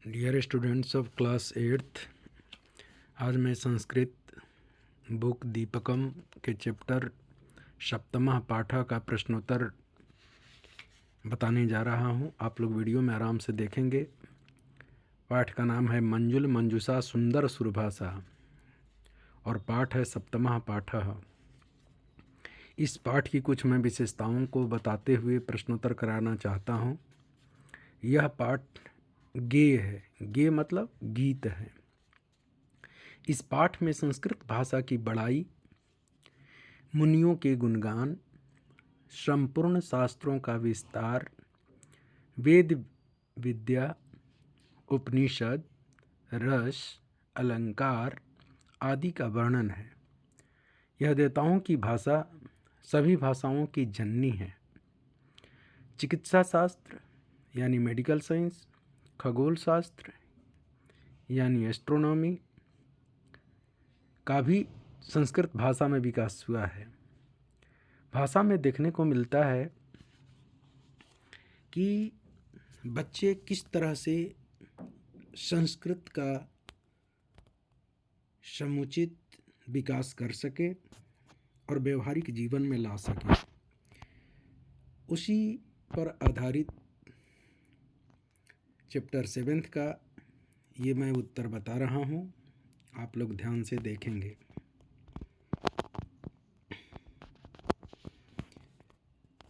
Dear students of class 8th, आज मैं Sanskrit book दीपकम के चैप्टर सप्तमः पाठ का प्रश्नोत्तर बताने जा रहा हूं। आप लोग वीडियो में आराम से देखेंगे। पाठ का नाम है मंजुल मंजुषा सुंदर सुरभाषा और पाठ है सप्तमः पाठ। इस पाठ की कुछ मैं विशेषताओं को बताते हुए प्रश्नोत्तर कराना चाहता हूं। यह पाठ गेय है। गेय मतलब गीत है। इस पाठ में संस्कृत भाषा की बड़ाई, मुनियों के गुणगान, संपूर्ण शास्त्रों का विस्तार, वेद विद्या, उपनिषद, रस, अलंकार आदि का वर्णन है। यह देवताओं की भाषा सभी भाषाओं की जननी है। चिकित्सा शास्त्र यानी मेडिकल साइंस, खगोल शास्त्र यानी एस्ट्रोनॉमी का भी संस्कृत भाषा में विकास हुआ है। भाषा में देखने को मिलता है कि बच्चे किस तरह से संस्कृत का समुचित विकास कर सके और व्यवहारिक जीवन में ला सके। उसी पर आधारित चैप्टर 7 का ये मैं उत्तर बता रहा हूँ। आप लोग ध्यान से देखेंगे।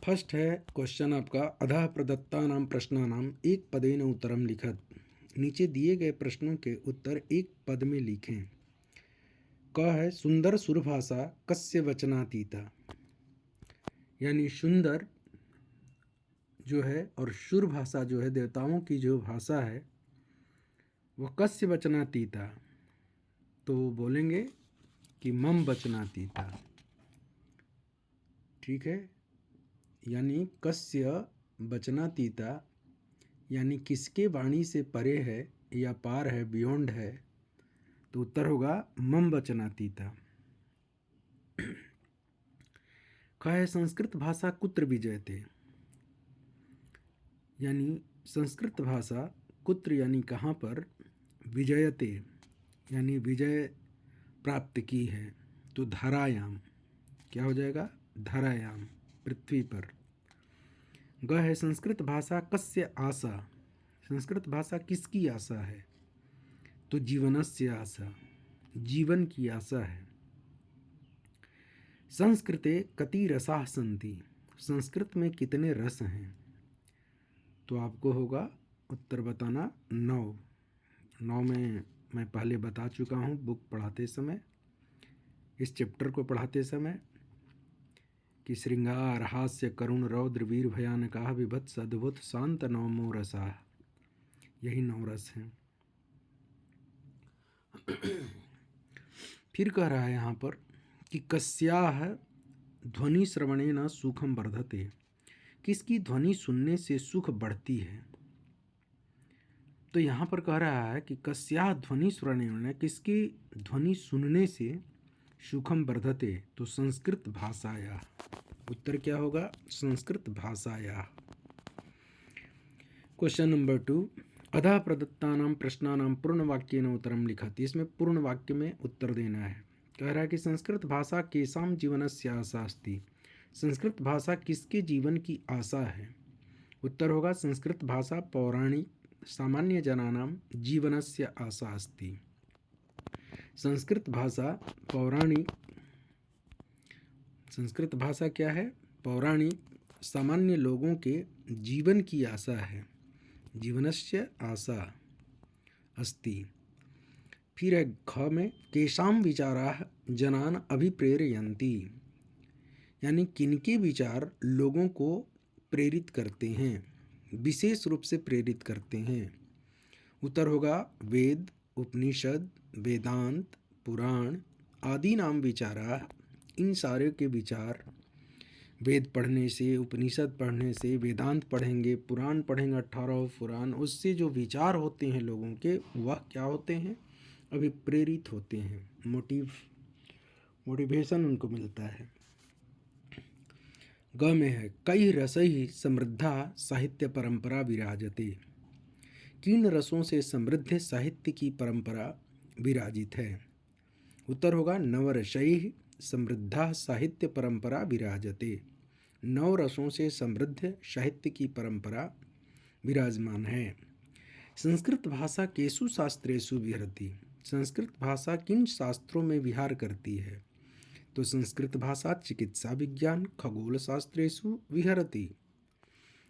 फर्स्ट है क्वेश्चन आपका, अधः प्रदत्तानां प्रश्नानां एक पदेन उत्तरम लिखत। नीचे दिए गए प्रश्नों के उत्तर एक पद में लिखें। क है सुंदर सुरभाषा कस्य वचनातीता, यानी सुंदर जो है और सुर भाषा जो है देवताओं की जो भाषा है वह कस्य वचनातीता, तो बोलेंगे कि मम वचनातीता। ठीक है, यानी कस्य वचनातीता यानी किसके वाणी से परे है या पार है, बियॉन्ड है, तो उत्तर होगा मम वचनातीता। है संस्कृत भाषा कुत्र विजयते, यानी संस्कृत भाषा कुत्र यानी कहाँ पर, विजयते यानी विजय प्राप्त की है, तो धरायाम क्या हो जाएगा, धरायाम पृथ्वी पर। ग है संस्कृत भाषा कस्य आशा, संस्कृत भाषा किसकी आशा है, तो जीवनस्य आशा, जीवन की आशा है। संस्कृते कति रसाः सन्ति, संस्कृत में कितने रस हैं, तो आपको होगा उत्तर बताना 9 में मैं पहले बता चुका हूँ बुक पढ़ाते समय, इस चैप्टर को पढ़ाते समय, कि श्रृंगार हास्य करुण रौद्र वीर भयानकाः विभत्स अद्भुत शांत नवमो रसाः, यही 9 रस हैं। फिर कह रहा है यहाँ पर कि कस्याः ध्वनि श्रवणेन सुखम वर्धते, किसकी ध्वनि सुनने से सुख बढ़ती है, तो यहाँ पर कह रहा है कि कस्याः ध्वनि श्रवणेन, किसकी ध्वनि सुनने से सुखम वर्धते, तो संस्कृत भाषाया, उत्तर क्या होगा, संस्कृत भाषाया। क्वेश्चन नंबर 2, अधः प्रदत्तानां प्रश्नानां पूर्ण वाक्येन उत्तरम लिखत। इसमें पूर्ण वाक्य में उत्तर देना है। कह रहा है कि संस्कृत भाषा केषां जीवनस्य आशा अस्ति, संस्कृत भाषा किसके जीवन की आशा है, उत्तर होगा संस्कृत भाषा पौराणिक सामान्य जनानां जीवनस्य आशा अस्ति। संस्कृत भाषा पौराणिक, संस्कृत भाषा क्या है, पौराणिक सामान्य लोगों के जीवन की आशा है, जीवनस्य आशा अस्ति। फिर है ख में केषां विचाराः जनान् अभिप्रेरयन्ति, यानी किनके विचार लोगों को प्रेरित करते हैं, विशेष रूप से प्रेरित करते हैं, उत्तर होगा वेद उपनिषद वेदांत पुराण आदि नाम विचारा। इन सारे के विचार वेद पढ़ने से, उपनिषद पढ़ने से, वेदांत पढ़ेंगे, पुराण पढ़ेंगे, 18 पुराण, उससे जो विचार होते हैं लोगों के वह क्या होते हैं, अभिप्रेरित होते हैं, मोटिवेशन उनको मिलता है। ग में है कई रसैः समृद्धा साहित्य परंपरा विराजते, किन रसों से समृद्ध साहित्य की परंपरा विराजित है? उत्तर होगा नवरसैः समृद्धा साहित्य परंपरा विराजते। 9 रसों से समृद्ध साहित्य की परंपरा विराजमान है। संस्कृत भाषा केषु शास्त्रेषु विहरति? संस्कृत भाषा किन शास्त्रों में विहार करती है? तो संस्कृत भाषा चिकित्सा विज्ञान खगोल शास्त्रेषु विहरति।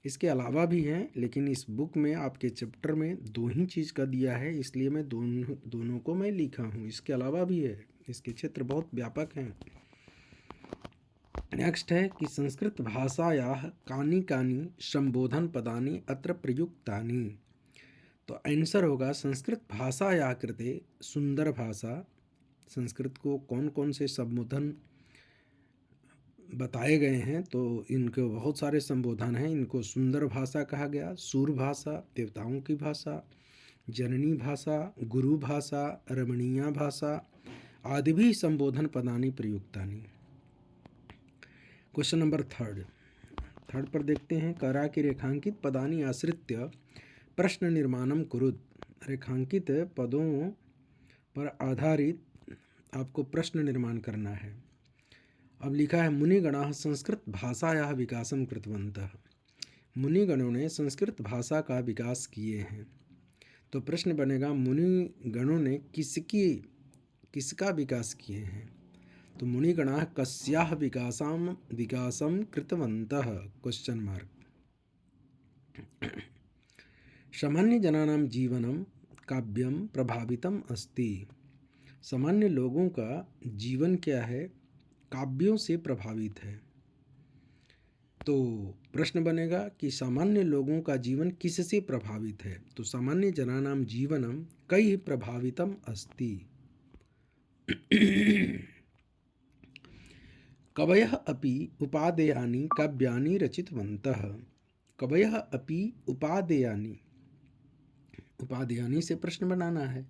इसके अलावा भी हैं, लेकिन इस बुक में आपके चैप्टर में 2 ही चीज़ का दिया है, इसलिए मैं दोनों को मैं लिखा हूँ। इसके अलावा भी है, इसके क्षेत्र बहुत व्यापक हैं। नेक्स्ट है कि संस्कृत भाषायाः कानि कानि संबोधन पदानि अत्र प्रयुक्तानि? तो आंसर होगा संस्कृत भाषायाः कृते सुंदर भाषा। संस्कृत को कौन कौन से संबोधन बताए गए हैं, तो इनके बहुत सारे संबोधन हैं। इनको सुंदर भाषा कहा गया, सूर भाषा, देवताओं की भाषा, जननी भाषा, गुरु भाषा, रमणीया भाषा आदि भी संबोधन पदानि प्रयुक्तानि। क्वेश्चन नंबर थर्ड पर देखते हैं। करा कि रेखांकित पदानि आश्रित्य प्रश्न निर्माणम कुरुत। रेखांकित पदों पर आधारित आपको प्रश्न निर्माण करना है। अब लिखा है मुनिगणाः संस्कृत भाषायाः विकासं कृतवन्तः। मुनिगणों ने संस्कृत भाषा का विकास किए हैं। तो प्रश्न बनेगा मुनिगणों ने किसका विकास किए हैं? तो मुनिगणाः कस्याः विकासं कृतवन्तः? Question mark. सामान्य जनानां जीवनं काव्यं प्रभावितम् अस्ति। सामान्य लोगों का जीवन क्या है? काव्यों से प्रभावित है। तो प्रश्न बनेगा कि सामान्य लोगों का जीवन किससे प्रभावित है? तो सामान्य जनानां जीवनम कई प्रभावितम अस्ति। कवयः अपि उपादेयानि काव्यानि रचितवन्तः। कवयः अपि उपादेयानि से प्रश्न बनाना है।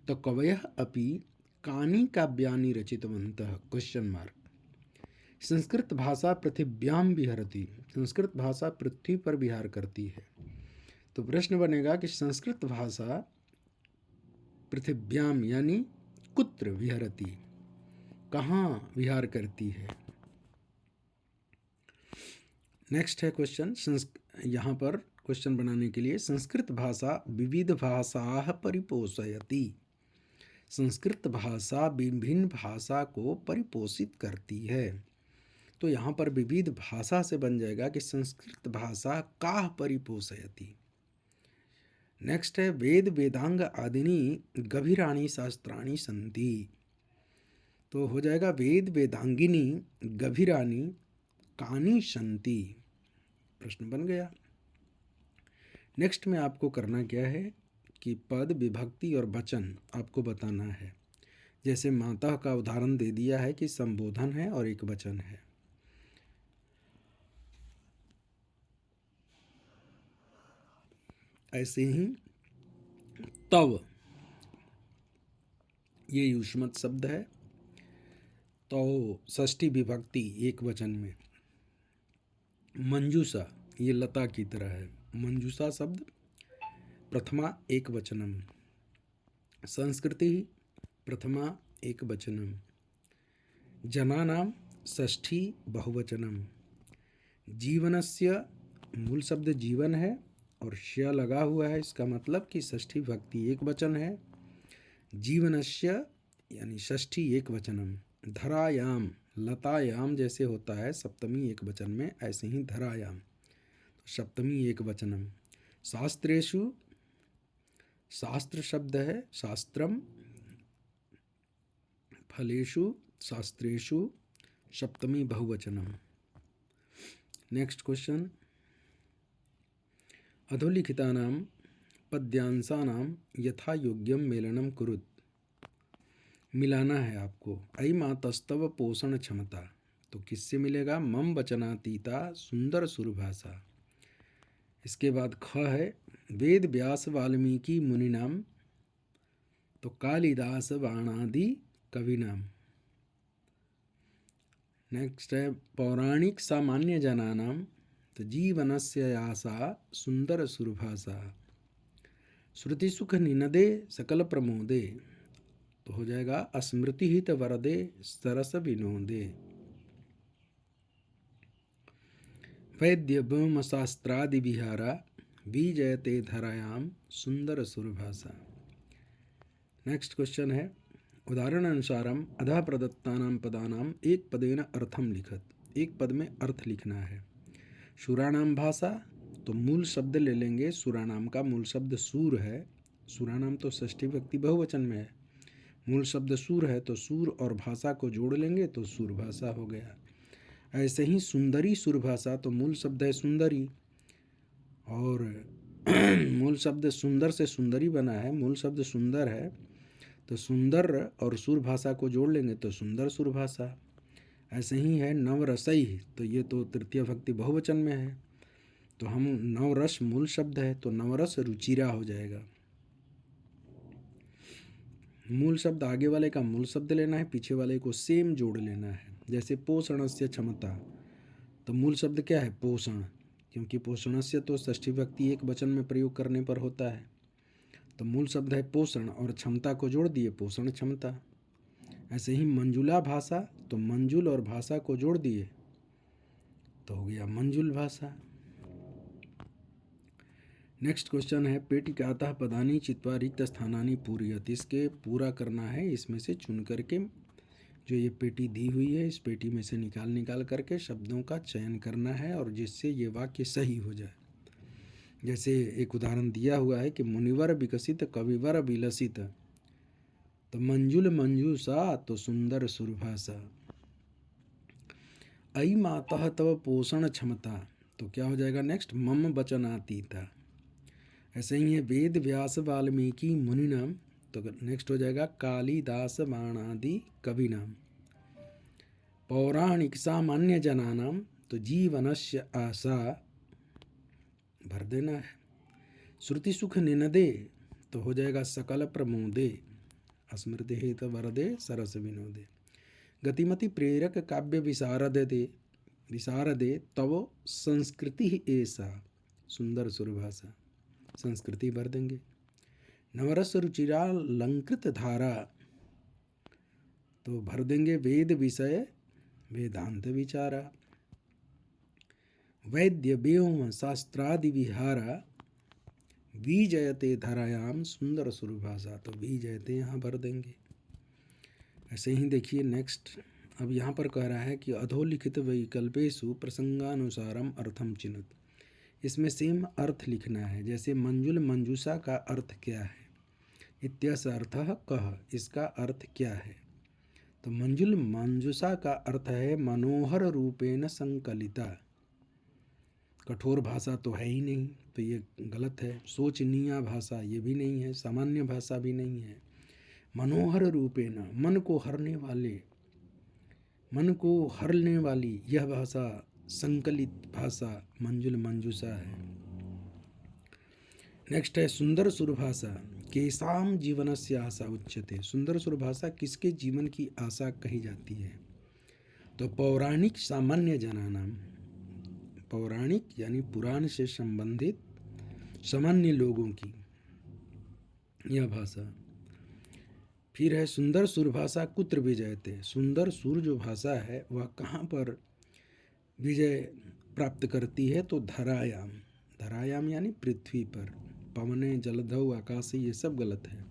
तो कवयः अपि कानि काव्यानि रचितवन्तः? Question mark. संस्कृत भाषा पृथिव्याम विहरति। संस्कृत भाषा पृथ्वी पर विहार करती है। तो प्रश्न बनेगा कि संस्कृत भाषा पृथिव्याम यानी कुत्र विहरति, कहाँ विहार करती है? नेक्स्ट है क्वेश्चन। यहाँ पर क्वेश्चन बनाने के लिए संस्कृत भाषा विविध भाषाः परिपोषयति। संस्कृत भाषा विभिन्न भाषा को परिपोषित करती है। तो यहाँ पर विविध भाषा से बन जाएगा कि संस्कृत भाषा काः परिपोषयति। नेक्स्ट है वेद वेदांग आदिनी गभीराणि शास्त्राणि सन्ति। तो हो जाएगा वेद वेदांगिनी गभीराणि कानि सन्ति। प्रश्न बन गया। नेक्स्ट में आपको करना क्या है कि पद विभक्ति और वचन आपको बताना है। जैसे माता का उदाहरण दे दिया है कि संबोधन है और एक वचन है। ऐसे ही तव ये युष्मत शब्द है, तो षष्ठी विभक्ति एक वचन में। मंजूषा ये लता की तरह है। मंजूषा शब्द प्रथमा एक वचनम। संस्कृति प्रथमा एक वचनम। जनानां षष्ठी बहुवचनम। जीवनस्य मूल शब्द जीवन है और ष्य लगा हुआ है, इसका मतलब कि षष्ठी विभक्ति एक वचन है। जीवनस्य यानी षष्ठी एक वचनम। धरायाम लतायाम जैसे होता है सप्तमी एक वचन में, ऐसे ही धरायाम तो सप्तमी एक वचनम। शास्त्रेषु शास्त्र शब्द है शास्त्रम। फलेषु शास्त्रेषु सप्तमी बहुवचनम। Next question. अधोलिखितानां पद्यांशानां यथा योग्यम मेलनम कुरुत। मिलाना है आपको। अयि मातस्तव पोषण क्षमता, तो किससे मिलेगा? मम वचनातीता सुंदर सुरभाषा। इसके बाद ख है वेद व्यास वाल्मीकि मुनिनाम, तो कालिदास बाणादि कविनाम। नेक्स्ट है पौराणिक सामान्य जनानाम, तो जीवनस्य यासा सुंदर सुरभाषा। श्रुति सुख निनदे सकल प्रमोदे, तो हो जाएगा स्मृति हित वरदे सरस विनोदे। वैद्य ब्रह्म शास्त्रादि विहारा विजयते धरायाम सुंदर सुरभाषा। नेक्स्ट क्वेश्चन है उदाहरण अनुसारम अधः प्रदत्तानां पदानाम एक पदेन अर्थम लिखत। एक पद में अर्थ लिखना है। सुराणाम भाषा, तो मूल शब्द ले लेंगे। सुराणाम का मूल शब्द सूर है। सुराणाम तो षष्ठी व्यक्ति बहुवचन में है। मूल शब्द सूर है तो सूर और भाषा को जोड़ लेंगे तो सूर भाषा हो गया। ऐसे ही सुंदरी सुरभाषा, तो मूल शब्द है सुंदरी और मूल शब्द सुंदर से सुंदरी बना है। मूल शब्द सुंदर है तो सुंदर और सुरभाषा को जोड़ लेंगे तो सुंदर सुरभाषा। ऐसे ही है नवरसई, तो ये तो तृतीय भक्ति बहुवचन में है तो हम नवरस मूल शब्द है तो नवरस रुचिरा हो जाएगा। मूल शब्द आगे वाले का मूल शब्द लेना है, पीछे वाले को सेम जोड़ लेना है। जैसे पोषणस्य क्षमता, तो मूल शब्द क्या है पोषण, क्योंकि पोषणस्य तो षष्ठी व्यक्ति एक वचन में प्रयोग करने पर होता है तो मूल शब्द है पोषण और क्षमता को जोड़ दिए पोषण क्षमता। ऐसे ही मंजुला भाषा, तो मंजुल और भाषा को जोड़ दिए तो हो गया मंजुल भाषा। नेक्स्ट क्वेश्चन है पेटिकातः पदानी चित्वा रिक्त स्थानानि पूरयत। इसके पूरा करना है, इसमें से चुन करके जो ये पेटी दी हुई है इस पेटी में से निकाल करके शब्दों का चयन करना है और जिससे ये वाक्य सही हो जाए। जैसे एक उदाहरण दिया हुआ है कि मुनिवर विकसित कविवर विलसित, तो मंजुल मंजूषा तो सुंदर सुरभाषा। अई मातः तव पोषण क्षमता, तो क्या हो जाएगा नेक्स्ट मम वचनातीता। ऐसे ही है वेद व्यास वाल्मीकि मुनिनाम, तो नेक्स्ट हो जाएगा कालिदास बाणादि कविनाम। पौराणिक सामान्य जनानाम, तो जीवनस्य आशा भर देना है। श्रुति सुख निनदे, तो हो जाएगा सकल प्रमोदे स्मृति हित वरदे सरस विनोदे। गतिमति प्रेरक काव्य विशारदे तव संस्कृति ही ऐसा सुंदर सुरभाषा, संस्कृति भर देंगे। नवरस रुचिरा लंकृत धारा, तो भर देंगे वेद विषय वेदांत विचारा। वैद्य व्योम शास्त्रादि विहारा विजयते धरायाम सुंदर सुरभाषा, तो विजयते यहाँ भर देंगे। ऐसे ही देखिए नेक्स्ट, अब यहाँ पर कह रहा है कि अधोलिखित वैकल्पेषु प्रसंगानुसारम अर्थम चिनुत। इसमें सेम अर्थ लिखना है। जैसे मंजुल मंजूषा का अर्थ क्या है, इत्यस्य अर्थः कः, इसका अर्थ क्या है। तो मंजुल मंजूषा का अर्थ है मनोहर रूपेण संकलिता। कठोर भाषा तो है ही नहीं तो ये गलत है। सोचनीय भाषा ये भी नहीं है, सामान्य भाषा भी नहीं है। मनोहर रूपेण, मन को हरने वाले, मन को हरने वाली यह भाषा, संकलित भाषा मंजुल मंजूषा है। नेक्स्ट है सुंदर सुरभाषा केसाम जीवनस्य आशा उच्यते। सुंदर सुरभाषा किसके जीवन की आशा कही जाती है, तो पौराणिक सामान्य जनानाम, पौराणिक यानी पुराण से संबंधित सामान्य लोगों की यह भाषा। फिर है सुंदर सुरभाषा कुत्र विजयते। सुंदर सुर जो भाषा है वह कहाँ पर विजय प्राप्त करती है, तो धरायाम। धरायाम यानी पृथ्वी पर, पवने जलधौ आकाशी ये सब गलत है,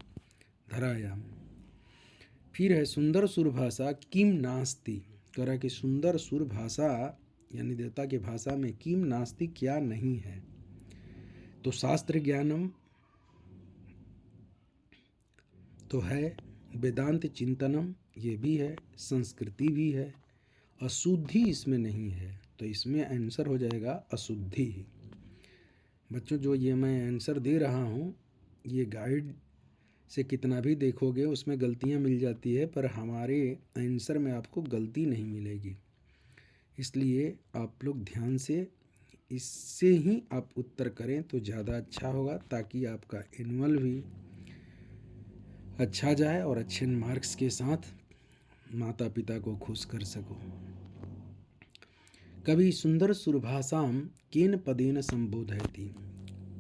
धरायाम। फिर है सुंदर सुर भाषा किम नास्ति। कह रहा कि सुंदर सुर भाषा यानी देवता की भाषा में किम नास्ति क्या नहीं है, तो शास्त्र ज्ञानम तो है, वेदांत चिंतनम ये भी है, संस्कृति भी है, अशुद्धि इसमें नहीं है तो इसमें आंसर हो जाएगा अशुद्धि। बच्चों जो ये मैं आंसर दे रहा हूँ ये गाइड से कितना भी देखोगे उसमें गलतियाँ मिल जाती है, पर हमारे आंसर में आपको गलती नहीं मिलेगी। इसलिए आप लोग ध्यान से इससे ही आप उत्तर करें तो ज़्यादा अच्छा होगा, ताकि आपका एनुअल भी अच्छा जाए और अच्छे मार्क्स के साथ माता पिता को खुश कर सको। कवि सुंदर सुरभाषाम केन पदेन संबोधयति।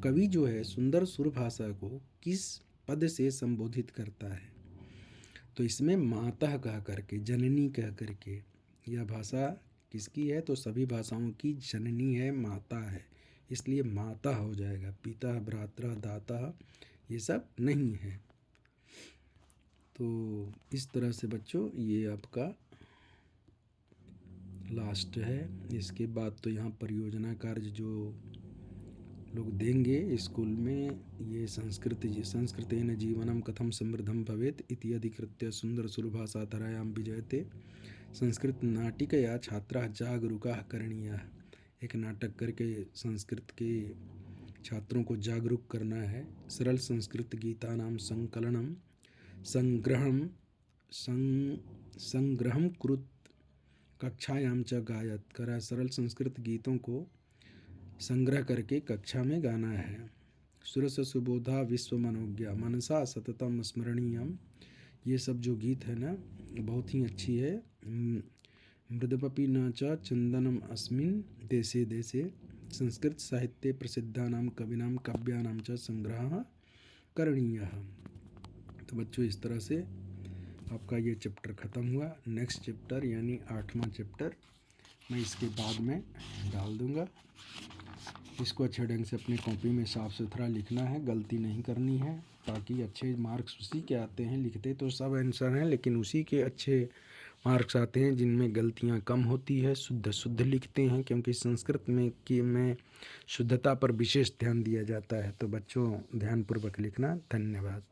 कवि जो है सुंदर सुर भाषा को किस पद से संबोधित करता है? तो इसमें माता कह करके, जननी कह करके, यह भाषा किसकी है? तो सभी भाषाओं की जननी है, माता है, इसलिए माता हो जाएगा। पिता, भ्राता, दाता ये सब नहीं है। तो इस तरह से बच्चों ये आपका लास्ट है। इसके बाद तो यहाँ परियोजना कार्य जो लोग देंगे स्कूल में, ये संस्कृतेन जीवनम कथम समृद्धम भवेत् इति अधिकृत्य सुंदर सुरभाषाधरायां विजयते संस्कृत नाटिकया छात्राः जागरूकाः करणीयाः। एक नाटक करके संस्कृत के छात्रों को जागरूक करना है। सरल संस्कृत गीतानां संकलनम संग्रहम कुरुत कक्षायां च गायत करा। सरल संस्कृत गीतों को संग्रह करके कक्षा में गाना है। सुरस सुबोधा विश्व मनोज्ञा मनसा सततम स्मरणीयम, ये सब जो गीत है ना बहुत ही अच्छी है। मृदपपि न च चंदनम अस्मिन् देशे देशे संस्कृत साहित्ये प्रसिद्धानां कविनां काव्यानां च संग्रह करणीयः। तो बच्चों इस तरह से आपका ये चैप्टर ख़त्म हुआ। नेक्स्ट चैप्टर यानी 8वां चैप्टर मैं इसके बाद में डाल दूँगा। इसको अच्छे ढंग से अपनी कॉपी में साफ़ सुथरा लिखना है, गलती नहीं करनी है, ताकि अच्छे मार्क्स उसी के आते हैं। लिखते तो सब आंसर हैं लेकिन उसी के अच्छे मार्क्स आते हैं जिनमें गलतियां कम होती है, शुद्ध लिखते हैं, क्योंकि संस्कृत में शुद्धता पर विशेष ध्यान दिया जाता है। तो बच्चों ध्यानपूर्वक लिखना। धन्यवाद।